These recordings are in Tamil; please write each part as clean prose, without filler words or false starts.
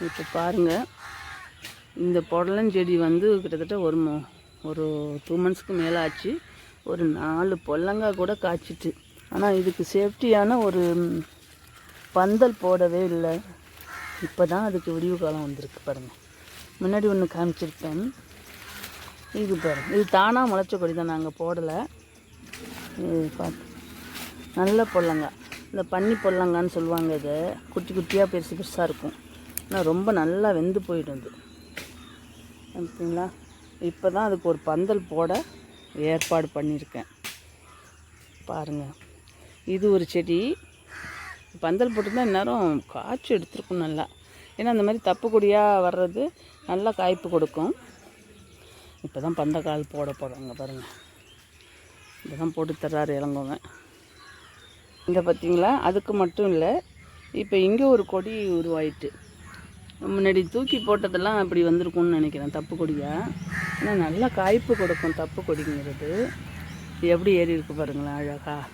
இப்போ பாருங்கள், இந்த புடலஞ்செடி வந்து கிட்டத்தட்ட ஒரு 2 மந்த்ஸ்க்கு மேலே ஆச்சு. ஒரு 4 பொடலங்காய் கூட காய்ச்சிட்டு. ஆனால் இதுக்கு சேஃப்டியான ஒரு பந்தல் போடவே இல்லை. இப்போ தான் அதுக்கு விடிவு காலம் வந்திருக்கு பாருங்கள். முன்னாடி ஒன்று காமிச்சிருப்பேன். இது பாருங்கள், இது தானாக முளைச்ச கொடி தான், நாங்கள் போடலை. இது பார்த்து நல்ல பொடலங்காய், இந்த பன்னி பொடலங்கான்னு சொல்லுவாங்க. இதை குட்டி குட்டியாக பெருசு பெருசாக இருக்கும். ஆனால் ரொம்ப நல்லா வெந்து போயிடும் இது. ஓகேங்களா? இப்போ தான் அதுக்கு ஒரு பந்தல் போட ஏற்பாடு பண்ணியிருக்கேன். பாருங்கள், இது ஒரு செடி. பந்தல் போட்டுருந்தால் இந்நேரம் காய்ச்சி எடுத்துருக்கும் நல்லா. ஏன்னா அந்த மாதிரி தப்பு கொடியாக வர்றது நல்லா காய்ப்பு கொடுக்கும். இப்போ தான் பந்தக்கால் போட போகிறாங்க பாருங்கள். இப்போ தான் போட்டு தர்றாரு இளங்கோவன். இந்த பார்த்திங்களா, அதுக்கு மட்டும் இல்லை, இப்போ இங்கே ஒரு கொடி உருவாயிட்டு. முன்னாடி தூக்கி போட்டதெல்லாம் அப்படி வந்திருக்கும்னு நினைக்கிறேன், தப்பு கொடியாக. ஆனால் நல்லா காய்ப்பு கொடுக்கும் தப்பு கொடிங்கிறது. எப்படி ஏறி இருக்குது பாருங்களேன் அழகாக.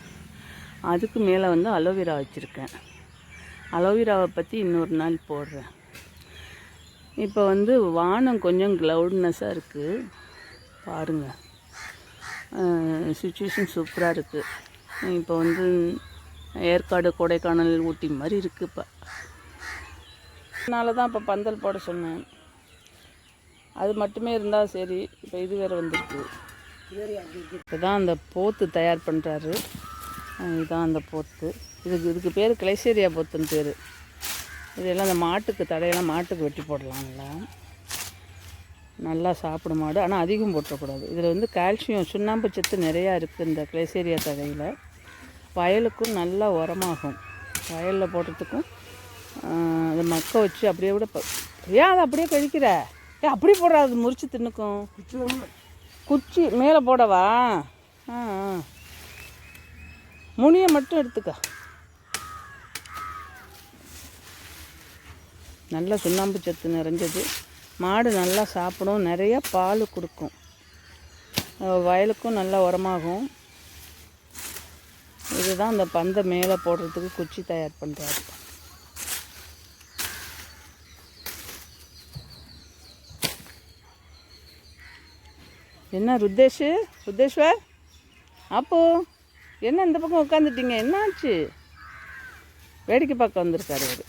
அதுக்கு மேலே வந்து அலோவேரா வச்சுருக்கேன். அலோவேராவை பற்றி இன்னொரு நாள் போடுறேன். இப்போ வந்து வானம் கொஞ்சம் க்ளவுட்னஸாக இருக்குது பாருங்கள். சுச்சுவேஷன் சூப்பராக இருக்குது. இப்போ வந்து ஏற்காடு, கொடைக்கானல், ஊட்டி மாதிரி இருக்குது. இப்போ அதனால தான் இப்போ பந்தல் போட சொன்னேன். அது மட்டுமே இருந்தால் சரி. இப்போ இது வேறு வந்திருக்கு. இப்போ தான் அந்த போத்து தயார் பண்ணுறாரு. இதுதான் அந்த போத்து. இதுக்கு பேர் கிளைசேரியா போத்துன்னு பேர். இதெல்லாம் அந்த மாட்டுக்கு தடையெல்லாம் மாட்டுக்கு வெட்டி போடலாம்ல. நல்லா சாப்பிடும் மாடு. ஆனால் அதிகம் போட்டக்கூடாது. இதில் வந்து கால்சியம், சுண்ணாம்பு சத்து நிறையா இருக்குது இந்த கிளைசேரியா தடையில். வயலுக்கும் நல்லா உரமாகும். வயலில் போடுறதுக்கும் அதை மக்க வச்சு அப்படியே விட. ஏன் அதை அப்படியே கழிக்கிற? அப்படி போடுற, அது முறிச்சு தின்னுக்கும். குச்சி மேலே போடவா? முனியை மட்டும் எடுத்துக்க. நல்லா சுண்ணாம்பு சத்து நிறைஞ்சது. மாடு நல்லா சாப்பிடும், நிறையா பால் கொடுக்கும், வயலுக்கும் நல்லா உரமாகும். இதுதான் அந்த பந்தை மேலே போடுறதுக்கு குச்சி தயார் பண்ணுறாரு. என்ன ருத்தேஷ்வர், அப்போ என்ன இந்த பக்கம் உட்காந்துட்டீங்க? என்னாச்சு? வேடிக்கை பார்க்க வந்திருக்காரு அவர்.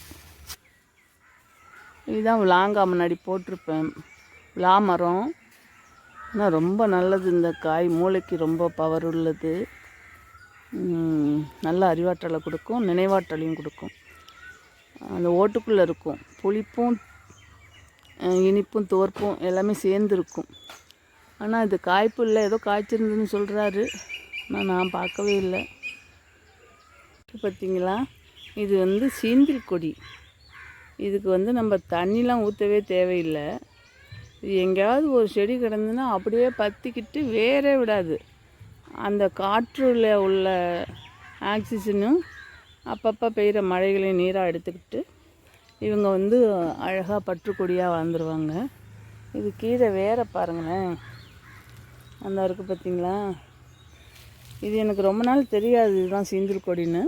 இதுதான் விளாங்காய் முன்னாடி போட்டிருப்பேன். விளா மரம். ஆனால் ரொம்ப நல்லது இந்த காய். மூளைக்கு ரொம்ப பவர் உள்ளது. நல்ல அறிவாற்றலை கொடுக்கும், நினைவாற்றலையும் கொடுக்கும். அந்த ஓட்டுக்குள்ளே இருக்கும். புளிப்பும் இனிப்பும் துவர்ப்பும் எல்லாமே சேர்ந்துருக்கும். ஆனால் இது காய்ப்பு இல்லை, ஏதோ காய்ச்சிருந்துன்னு சொல்கிறாரு. ஆனால் நான் பார்க்கவே இல்லை. பார்த்திங்களா, இது வந்து சீந்தில் கொடி. இதுக்கு வந்து நம்ம தண்ணிலாம் ஊற்றவே தேவையில்லை. இது எங்கேயாவது ஒரு செடி கிடந்துன்னா அப்படியே பற்றிக்கிட்டு வேறே விடாது. அந்த காற்றில் உள்ள ஆக்சிஜனும் அப்பப்போ பெய்கிற மழைகளையும் நீராக எடுத்துக்கிட்டு இவங்க வந்து அழகாக பற்றுக்கொடியாக வாழ்ந்துருவாங்க. இது கீழே வேற பாருங்களேன், அந்த இருக்குது பார்த்திங்களா. இது எனக்கு ரொம்ப நாள் தெரியாது இதுதான் சீந்தில் கொடின்னு.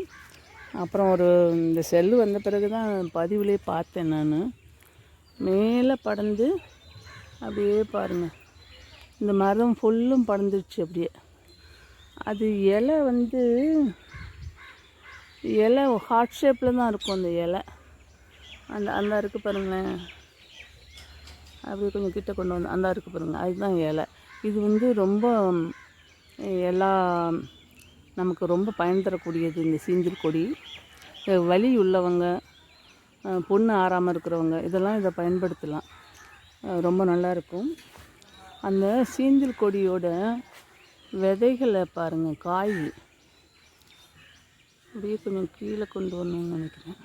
அப்புறம் இந்த செல்லு வந்த பிறகு தான் பதிவுலேயே பார்த்தேன் நான். மேலே படர்ந்து அப்படியே பாருங்கள், இந்த மரம் ஃபுல்லும் படர்ந்துருச்சு அப்படியே. அது இலை வந்து ஹார்ட் ஷேப்பில் தான் இருக்கும் அந்த இலை. அந்த இருக்குது பாருங்களேன், அப்படியே கொஞ்சம் கிட்ட கொண்டு வந்து அந்த இருக்குது பாருங்கள், அதுதான் இலை. இது வந்து ரொம்ப நமக்கு ரொம்ப பயன் தரக்கூடியது இந்த சீந்தில் கொடி. வலி உள்ளவங்க, பொண்ணு ஆறாமல் இருக்கிறவங்க இதெல்லாம் இதை பயன்படுத்தலாம். ரொம்ப நல்லாயிருக்கும். அந்த சீந்தில் கொடியோட விதைகளை பாருங்கள், காய் அப்படியே கொஞ்சம் கீழே கொண்டு வரணும்னு நினைக்கிறேன்.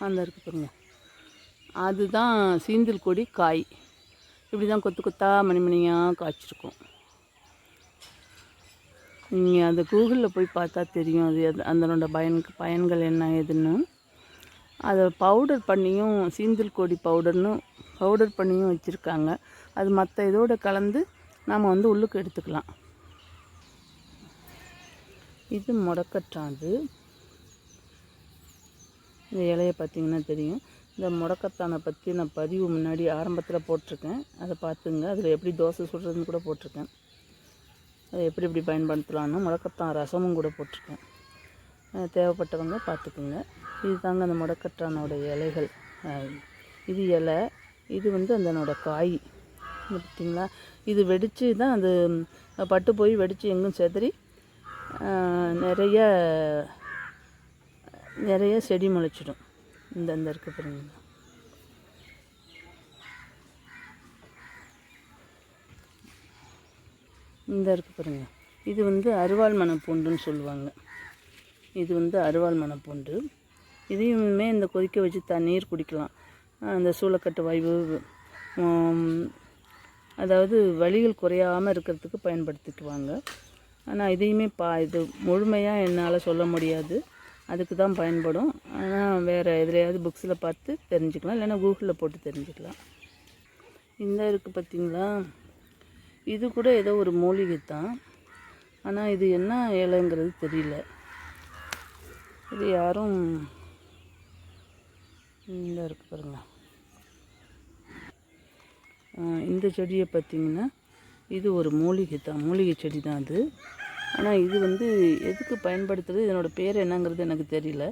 அந்த இருக்குது பாருங்கள், அதுதான் சீந்தில் கொடி காய். இப்படி தான் கொத்து கொத்தாக மணிமணியாக காய்ச்சிருக்கும். நீங்கள் அந்த கூகுளில் போய் பார்த்தா தெரியும் அது அதனோட பயன்கள் என்ன ஏதுன்னு. அதை பவுடர் பண்ணியும், சீந்தில் கொடி பவுடர் பண்ணியும் வச்சுருக்காங்க. அது மற்ற இதோடு கலந்து நாம் வந்து உள்ளுக்கு எடுத்துக்கலாம். இது முடக்கட்டான். இந்த இலையை பார்த்திங்கன்னா தெரியும். இந்த முடக்கத்தானை பற்றி நான் பதிவு முன்னாடி ஆரம்பத்தில் போட்டிருக்கேன், அதை பார்த்துங்க. அதில் எப்படி தோசை சுடுறதுன்னு கூட போட்டிருக்கேன். அதை எப்படி எப்படி பயன்படுத்தலான்னு முடக்கத்தான் ரசமும் கூட போட்டிருக்கேன். தேவைப்பட்டவங்க பார்த்துக்குங்க. இது தாங்க அந்த முடக்கத்தானோட இலைகள். இது இலை, இது வந்து அதனோட காய் பார்த்திங்களா. இது வெடித்து தான் அது பட்டு போய் வெடித்து எங்கும் செதறி நிறைய செடி முளைச்சிடும். இந்த இருக்க பாருங்க, இந்த இருக்கு பாருங்க. இது வந்து அருவாள் மணப்பூண்டுன்னு சொல்லுவாங்க. இது வந்து அருவாள் மணப்பூண்டு. இதையுமே இந்த கொதிக்க வச்சு தண்ணீர் குடிக்கலாம். அந்த சூளைக்கட்டு வாய்வு, அதாவது வலிகள் குறையாமல் இருக்கிறதுக்கு பயன்படுத்திக்குவாங்க. ஆனால் இதையுமே இது முழுமையாக என்னால் சொல்ல முடியாது, அதுக்கு தான் பயன்படும். ஆனால் வேறு எதுலையாவது புக்ஸில் பார்த்து தெரிஞ்சுக்கலாம், இல்லைன்னா கூகுளில் போட்டு தெரிஞ்சுக்கலாம். இந்த இருக்குது பார்த்திங்களா, இது கூட ஏதோ ஒரு மூலிகை தான். ஆனால் இது என்ன இலைங்கிறது தெரியல. இது யாரும் இந்த இருக்கு பாருங்க. இந்த செடியை பார்த்திங்கன்னா இது ஒரு மூலிகை தான், மூலிகை செடி தான் அது. ஆனால் இது வந்து எதுக்கு பயன்படுத்துறது, இதனோட பேர் என்னங்கிறது எனக்கு தெரியல.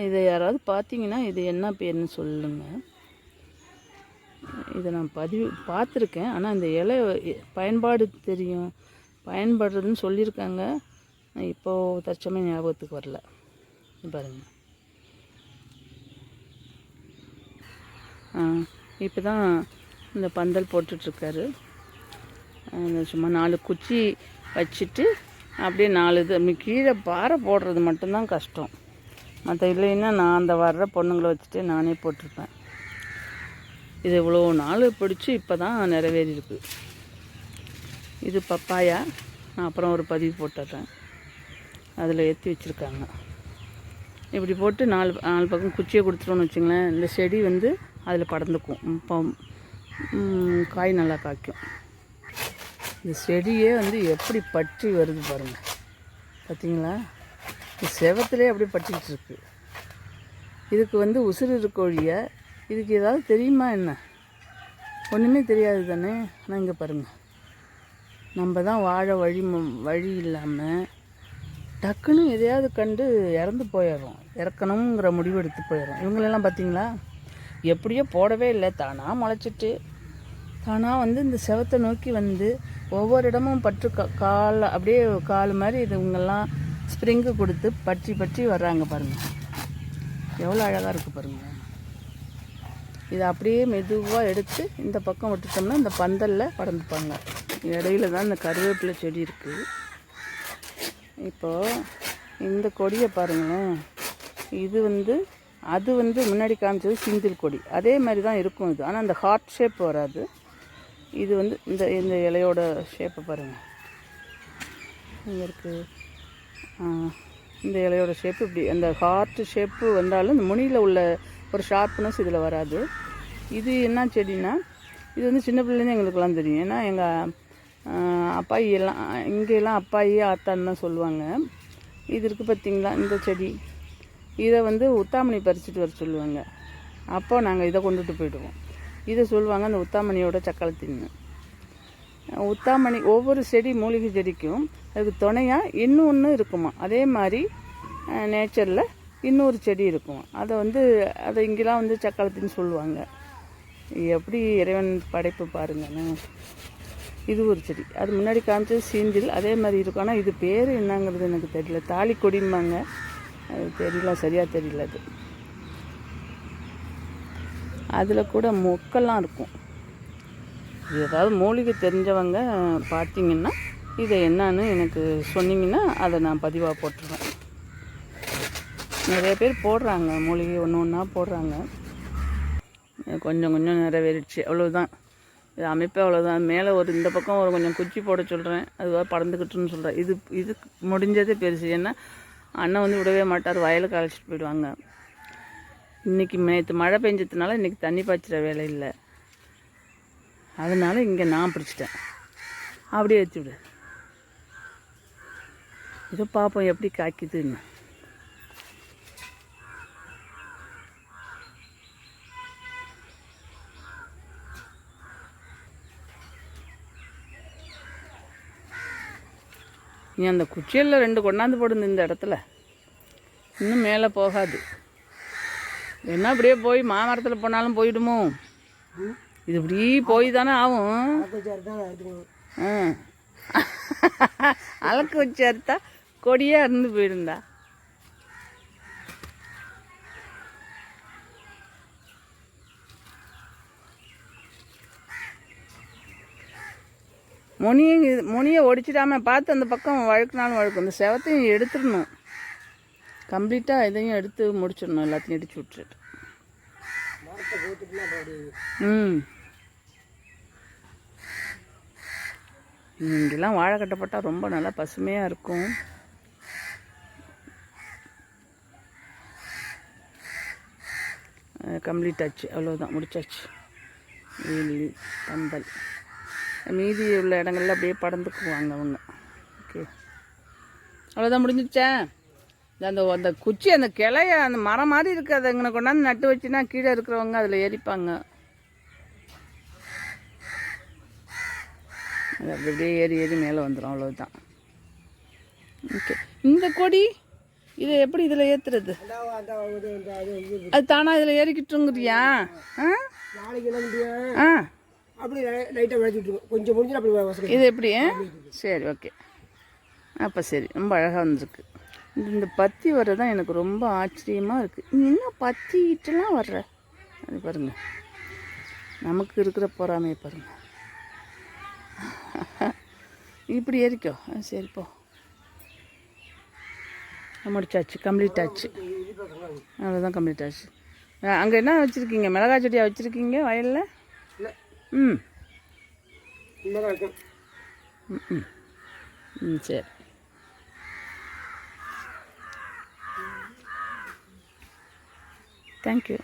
இதை யாராவது பார்த்தீங்கன்னா இது என்ன பேர்னு சொல்லுங்கள். இதை நான் பார்த்துருக்கேன், ஆனால் இந்த இலை பயன்பாடு தெரியும், பயன்படுறதுன்னு சொல்லியிருக்காங்க. இப்போது தற்சமயம் ஞாபகத்துக்கு வரல. பாருங்கள், இப்போ தான் இந்த பந்தல் போட்டுட்ருக்காரு. சும்மா 4 குச்சி வச்சுட்டு அப்படியே 4 இது கீழே பாறை போடுறது மட்டும்தான் கஷ்டம். மற்ற இல்லைன்னா நான் அந்த வர்ற பொண்ணுங்களை வச்சுட்டு நானே போட்டிருப்பேன். இது இவ்வளோ நாள் பிடிச்சி இப்போ தான் நிறைவேறி இருக்கு. இது பப்பாயா, நான் அப்புறம் ஒரு பதிவு போட்டுறேன், அதில் ஏற்றி வச்சுருக்காங்க. இப்படி போட்டு 4 பக்கம் குச்சியை கொடுத்துட்டோன்னு வச்சுங்களேன், இந்த செடி வந்து அதில் படர்ந்துக்கும். இப்போ காய் நல்லா காய்க்கும். இந்த செடியே வந்து எப்படி பற்றி வருது பாருங்கள், பார்த்தீங்களா? செவத்துலேயே அப்படி பற்றிக்கிட்டு இருக்கு. இதுக்கு வந்து உசுறு இருக்கோழிய, இதுக்கு ஏதாவது தெரியுமா என்ன? ஒன்றுமே தெரியாது தானே. ஆனால் இங்கே பாருங்கள், நம்ம தான் வாழ வழி இல்லாமல் டக்குன்னு எதையாவது கண்டு இறந்து போயிடுறோம், இறக்கணுங்கிற முடிவு எடுத்து போயிடும். இவங்களெல்லாம் பார்த்தீங்களா, எப்படியோ போடவே இல்லை, தானாக முளைச்சிட்டு தானாக வந்து இந்த செவத்தை நோக்கி வந்து ஒவ்வொரு இடமும் பற்று கால் அப்படியே கால் மாதிரி இது இவங்கெல்லாம் ஸ்ப்ரிங்கு கொடுத்து பற்றி வர்றாங்க பாருங்கள். எவ்வளோ அழகாக இருக்குது பாருங்கள். இதை அப்படியே மெதுவாக எடுத்து இந்த பக்கம் விட்டுட்டோம்னா இந்த பந்தலில் படந்துப்பாங்க. இடையில தான் இந்த கருவேப்பிலை செடி இருக்குது. இப்போது இந்த கொடியை பாருங்களேன், இது வந்து அது வந்து முன்னாடி காமிச்சது சிந்தில் கொடி, அதே மாதிரி தான் இருக்கும் இது. ஆனால் அந்த ஹார்ட் ஷேப் வராது. இது வந்து இந்த இலையோட ஷேப்பை பாருங்கள், இங்கே இருக்குது. இந்த இலையோட ஷேப்பு இப்படி அந்த ஹார்ட் ஷேப்பு வந்தாலும் இந்த முனியில் உள்ள ஒரு ஷார்ப்னஸ் இதில் வராது. இது என்ன செடின்னா, இது வந்து சின்ன பிள்ளைலேருந்து எங்களுக்கெல்லாம் தெரியும். ஏன்னா எங்கள் அப்பாயி எல்லாம் இங்கெல்லாம் அப்பாயி ஆத்தான்னு தான் சொல்லுவாங்க. இது இருக்குது பார்த்திங்களா, இந்த செடி, இதை வந்து உத்தாமணி பறிச்சுட்டு வர சொல்லுவாங்க. அப்போ நாங்கள் இதை கொண்டுட்டு போயிடுவோம். இதை சொல்லுவாங்க அந்த உத்தாமணியோட சக்களத்தின்னு. உத்தாமணி ஒவ்வொரு செடி மூலிகை செடிக்கும் அதுக்கு துணையாக இன்னொன்று இருக்குமா. அதே மாதிரி நேச்சரில் இன்னொரு செடி இருக்கும். அதை இங்கெல்லாம் வந்து சக்களத்தின்னு சொல்லுவாங்க. எப்படி இறைவன் படைப்பு பாருங்கன்னு. இது ஒரு செடி, அது முன்னாடி காமிச்சது சீந்தில், அதே மாதிரி இருக்கும். ஆனால் இது பேர் என்னங்கிறது எனக்கு தெரியல. தாலி கொடிம்பாங்க, அது தெரியல, சரியாக தெரியல. அது அதில் கூட மொக்கெல்லாம் இருக்கும். ஏதாவது மூலிகை தெரிஞ்சவங்க பார்த்தீங்கன்னா இதை என்னன்னு எனக்கு சொன்னீங்கன்னா அதை நான் பதிவாக போட்டுருவேன். நிறைய பேர் போடுறாங்க, மூலிகை ஒன்றா போடுறாங்க. கொஞ்சம் நிறைவேறிடுச்சு, அவ்வளோதான். இது அமைப்பே அவ்வளோதான். மேலே இந்த பக்கம் கொஞ்சம் குச்சி போட சொல்கிறேன், அதுவாக படந்துக்கிட்டுன்னு சொல்கிறேன். இது முடிஞ்சதே பெருசு. ஏன்னா அண்ணன் வந்து விடவே மாட்டார், வயலுக்கு அழைச்சிட்டு போயிடுவாங்க. நேற்று மழை பெஞ்சதுனால இன்றைக்கி தண்ணி பாய்ச்சிற வேலை இல்லை, அதனால் இங்கே நான் பிடிச்சிட்டேன். அப்படியே வச்சுவிடு, இதை பார்ப்போம் எப்படி காய்க்குதுன்னு. நீ அந்த குச்சியில் 2 கொண்டாந்து போடுங்க இந்த இடத்துல, இன்னும் மேலே போகாது. என்ன அப்படியே போய் மாமரத்தில் போனாலும் போயிடுமோ? இது இப்படி போய் தானே ஆகும். அலக்கு வச்சு அறுத்தா கொடியாக இருந்து போயிருந்தா. முனியை ஒடிச்சிடாம பார்த்து அந்த பக்கம் வழுக்குனாலும் வழுக்கும். இந்த செவத்தையும் எடுத்துடணும் கம்ப்ளீட்டாக. இதையும் எடுத்து முடிச்சிடணும், எல்லாத்தையும் இடிச்சு விட்டுட்டு. இங்கெல்லாம் வாழை கட்டப்பட்டால் ரொம்ப நல்லா பசுமையாக இருக்கும். கம்ப்ளீட் ஆச்சு, அவ்வளோதான், முடிச்சாச்சு. வேலி பந்தல் மீதி உள்ள இடங்கள்ல அப்படியே படந்துக்குவாங்க அவங்க. ஓகே, அவ்வளோதான், முடிஞ்சிச்சா? அந்த குச்சி, அந்த கிளைய, அந்த மரம் மாதிரி இருக்குது, அதை இங்கே கொண்டாந்து நட்டு வச்சுன்னா கீழே இருக்கிறவங்க அதில் ஏறிப்பாங்க. அது அப்படியே ஏறி ஏறி மேலே வந்துடும், அவ்வளோதான். ஓகே, இந்த கொடி இதை எப்படி இதில் ஏற்றுறது? அது தானா இதில் ஏறிக்கிட்டுங்கிறியா? ஆ, இது எப்படி? சரி, ஓகே. அப்போ சரி, ரொம்ப அழகாக வந்துருக்கு. இந்த பத்தி வர்றதான் எனக்கு ரொம்ப ஆச்சரியமாக இருக்குது. நீ இன்னும் பத்திக்கிட்டலாம் வர்ற, அது பாருங்கள், நமக்கு இருக்கிற பொறாமையை பாருங்கள். இப்படி ஏறிக்கோ. சரிப்போ, முடிச்சாச்சு, கம்ப்ளீட் ஆச்சு, அவ்வளோதான், கம்ப்ளீட் ஆச்சு. அங்கே என்ன வச்சுருக்கீங்க? மிளகாய் செடியாக வச்சுருக்கீங்க வயலில்? ம் ம் சரி. தேங்க்யூ.